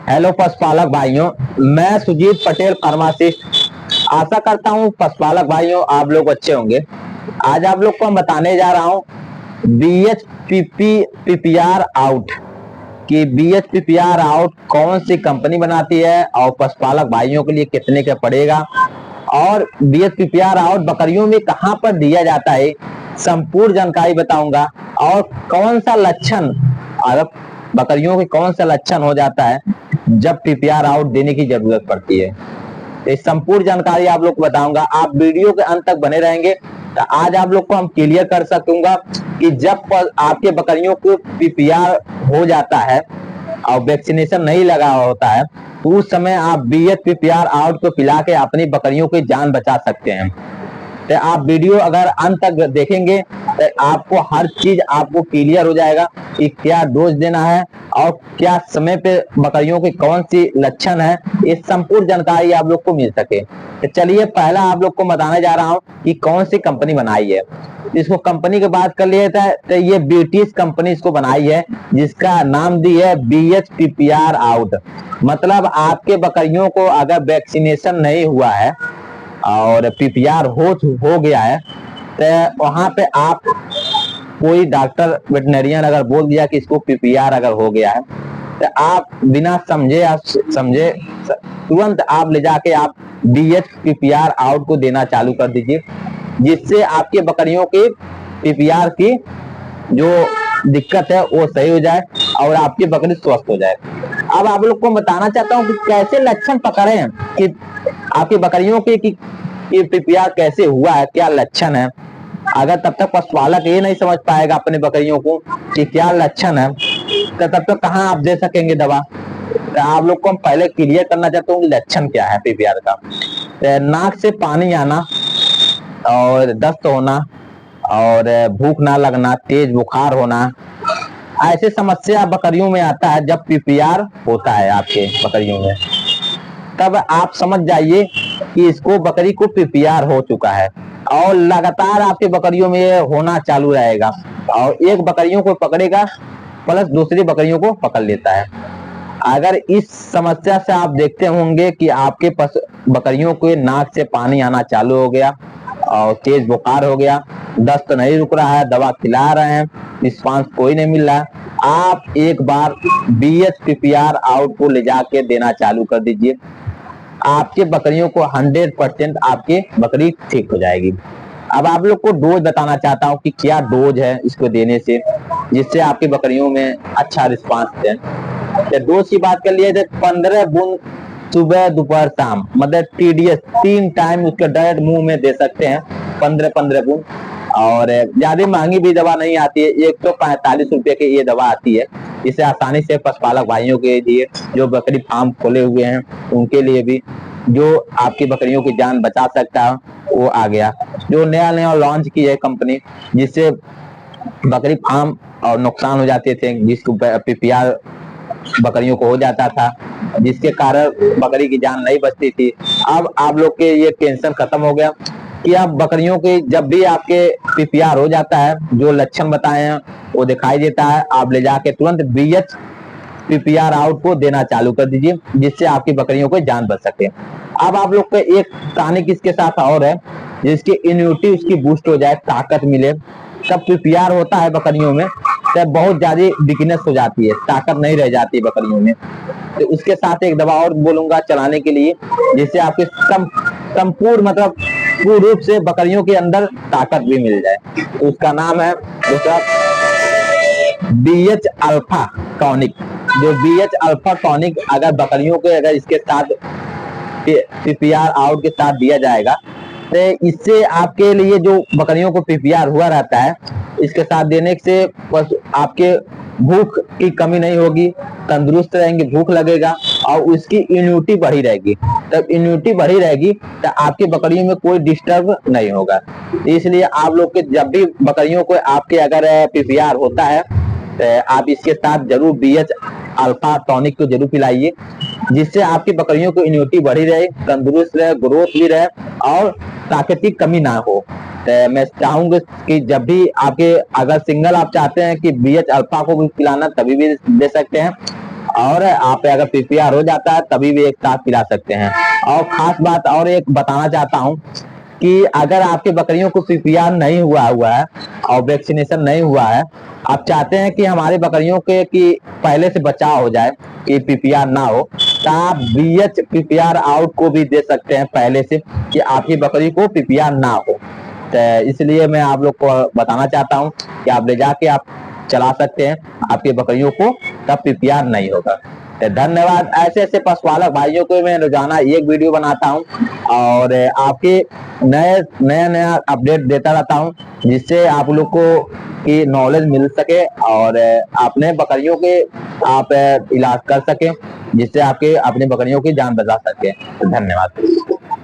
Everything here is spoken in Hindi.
हेलो पशुपालक भाइयों, मैं सुजीत पटेल फार्मासिस्ट। आशा करता हूँ पशुपालक भाइयों आप लोग अच्छे होंगे। आज आप लोग को हम बताने जा रहा हूँ BHPPR आउट कि BHPPR आउट कौन सी कंपनी बनाती है और पशुपालक भाइयों के लिए कितने का पड़ेगा, और BHPPR आउट बकरियों में कहाँ पर दिया जाता है, संपूर्ण जानकारी बताऊंगा। और कौन सा लक्षण, अगर बकरियों के कौन सा लक्षण हो जाता है जब PPR आउट देने की जरूरत पड़ती है, तो इस संपूर्ण जानकारी आप लोग को बताऊंगा। आप वीडियो के अंत तक बने रहेंगे तो आज आप लोग को हम क्लियर कर सकूंगा कि जब आपके बकरियों को PPR हो जाता है और वैक्सीनेशन नहीं लगा होता है तो उस समय आप BHPPR आउट को पिला के अपनी बकरियों की जान बचा सकते हैं। तो आप वीडियो अगर अंत तक देखेंगे तो आपको हर चीज आपको क्लियर हो जाएगा कि क्या डोज देना है और क्या समय पे बकरियों की कौन सी लक्षण है, ये संपूर्ण जानकारी आप लोग को मिल सके। तो चलिए पहला आप लोग को बताने जा रहा हूँ कि कौन सी कंपनी बनाई है। इसको कंपनी की बात कर लिया था तो ये ब्रिटिश कंपनी इसको बनाई है, जिसका नाम दी है BHPPR आउट। मतलब आपके बकरियों को अगर वैक्सीनेशन नहीं हुआ है और PPR हो गया है तो वहां पे आप कोई डॉक्टर वेटनरियन अगर बोल दिया कि इसको PPR अगर हो गया है तो आप बिना समझे तुरंत आप ले जाके आप BHPPR आउट को देना चालू कर दीजिए, जिससे आपके बकरियों की PPR की जो दिक्कत है वो सही हो जाए और आपकी बकरी स्वस्थ हो जाए। अब आप लोग को बताना चाहता हूँ कि कैसे लक्षण पकड़े हैं कि आपकी बकरियों की PPR कैसे हुआ है, क्या लक्षण है। अगर तब तक पशुपालक ये नहीं समझ पाएगा अपने बकरियों को कि क्या लक्षण है तो तब तक कहाँ आप दे सकेंगे दवा। तो आप लोग को हम पहले क्लियर करना चाहता हूँ कि लक्षण क्या है PPR का। तो नाक से पानी आना और दस्त होना और भूख ना लगना, तेज बुखार होना, ऐसे समस्या बकरियों में आता है जब PPR होता है आपके बकरियों में। तब आप समझ जाइए कि इसको बकरी को PPR हो चुका है और लगातार आपके बकरियों में ये होना चालू रहेगा और एक बकरियों को पकड़ेगा प्लस दूसरी बकरियों को पकड़ लेता है। अगर इस समस्या से आप देखते होंगे कि आपके बकरियों के नाक से पानी आना चालू हो गया और तेज बुखार हो गया, दस्त नहीं रुक रहा है, दवा खिला रहे हैं, रिस्पांस कोई नहीं मिल रहा है, आप एक बार BHPPR आउट को ले जाके देना चालू कर दीजिए। आपके बकरियों को 100% आपके बकरी ठीक हो जाएगी। अब आप लोग को डोज बताना चाहता हूँ कि क्या डोज है इसको देने से जिससे आपकी बकरियों में अच्छा रिस्पांस दे। तो डोज की बात कर लिए 15 बूंद सुबह दोपहर शाम, मतलब TDS 3 टाइम उसके डायरेक्ट मुंह में दे सकते हैं 15-15 बूंद। और ज्यादा महंगी भी दवा नहीं आती है, 145 रुपए की ये दवा आती है। इसे आसानी से पशुपालक भाइयों के लिए जो बकरी फार्म खोले हुए हैं उनके लिए भी, जो आपकी बकरियों की जान बचा सकता है वो आ गया। जो नया लॉन्च की है कंपनी, जिससे बकरी फार्म और नुकसान हो जाते थे, जिसको PPR बकरियों को हो जाता था, जिसके कारण बकरी की जान नहीं बचती थी। अब आप लोग के ये टेंशन खत्म हो गया कि आप बकरियों के जब भी आपके PPR हो जाता है, जो लक्षण बताए हैं वो दिखाई देता है, आप ले जाके तुरंत BHPPR आउट को देना चालू कर दीजिए, जिससे आपकी बकरियों को जान बच सके। अब आप लोग का एक टॉनिक इसके साथ और है, जिसकी इम्यूनिटी उसकी बूस्ट हो जाए, ताकत मिले। जब PPR होता है बकरियों में तब बहुत ज्यादा वीकनेस हो जाती है, ताकत नहीं रह जाती है बकरियों में। तो उसके साथ एक दवा और बोलूंगा चलाने के लिए, जिससे आपके संपूर्ण मतलब पूर्ण रूप से बकरियों के अंदर ताकत भी मिल जाए। तो उसका नाम है दूसरा BH अल्फा टॉनिक। जो BH अल्फा टॉनिक अगर बकरियों के अगर इसके साथ PPR आउट के साथ दिया जाएगा तो इससे आपके लिए जो बकरियों को PPR हुआ रहता है, इसके साथ देने से आपके भूख की कमी नहीं होगी, तंदुरुस्त रहेंगे, भूख लगेगा और उसकी इम्यूनिटी बढ़ी रहेगी। तब इम्यूनिटी बढ़ी रहेगी तो आपकी बकरियों में कोई डिस्टर्ब नहीं होगा। इसलिए आप लोग के जब भी बकरियों को आपके अगर PPR होता है तो आप इसके साथ जरूर BH अल्फा टॉनिक को जरूर पिलाइए, जिससे आपकी बकरियों की इम्यूनिटी बढ़ी रहे, तंदुरुस्त रहे, ग्रोथ भी रहे और ताकत की कमी ना हो। तो मैं चाहूंगा कि जब भी आपके अगर सिंगल आप चाहते हैं कि BH अल्फा को भी पिलाना तभी भी दे सकते हैं, और आप अगर पीपीआर हो जाता है तभी भी एक साथ पिला सकते हैं। और खास बात और एक बताना चाहता हूँ कि अगर आपकी बकरियों को पीपीआर नहीं हुआ है और वैक्सीनेशन नहीं हुआ है, आप चाहते हैं कि हमारी बकरियों के कि पहले से बचाव हो जाए कि पीपीआर ना हो, तो आप बीएच पीपीआर आउट को भी दे सकते हैं पहले से कि आपकी बकरी को पीपीआर ना हो। तो इसलिए मैं आप लोग को बताना चाहता हूँ कि आप ले जाके आप चला सकते हैं, आपकी बकरियों को तब पीपीआर नहीं होगा। तो धन्यवाद। ऐसे ऐसे पशुपालक भाइयों को मैं रोजाना एक वीडियो बनाता हूँ और आपके नया अपडेट देता रहता हूँ, जिससे आप लोग को की नॉलेज मिल सके और अपने बकरियों के आप इलाज कर सके, जिससे आपके अपनी बकरियों की जान बचा सके। धन्यवाद।